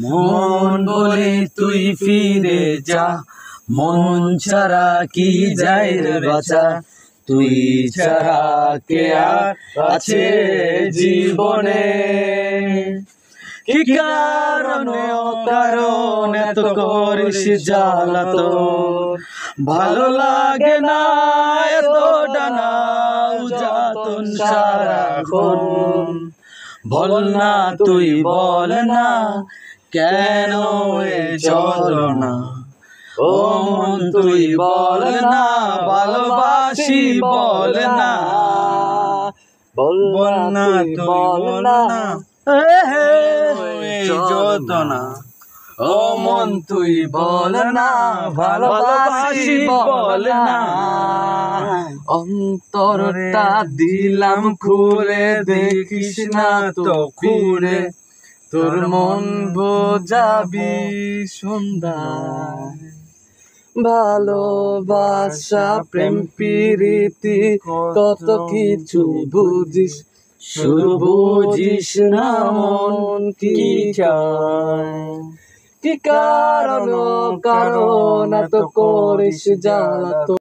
মন বলে তুই ফিরে যা, মন ছাড়া কি যায় রে বাঁচা, তুই ছাড়া কে আর আছে জীবনে। কি কারণে অকারণ এত করিস জ্বালাতন, ভালো লাগে না এত ডানা উজাতন সারাক্ষণ। বল না তুই বল না কেন এ যন্ত্রণা, ও মন তুই বল না ভালোবাসি বল না, বল না তুই বল না যন্ত্রণা, ও মন তুই বল না ভালোবাসি বল না। অন্তরটা দিলাম খুলে দেখিস না তো খুলে, তোর মন বোঝাবি সন্ধ্যায়। ভালোবাসা প্রেম প্রীতি কত কিছু বুঝিস, শুধু বুঝিস না মন কি চায়। কি কারণ এত করিস জ্বালাতন।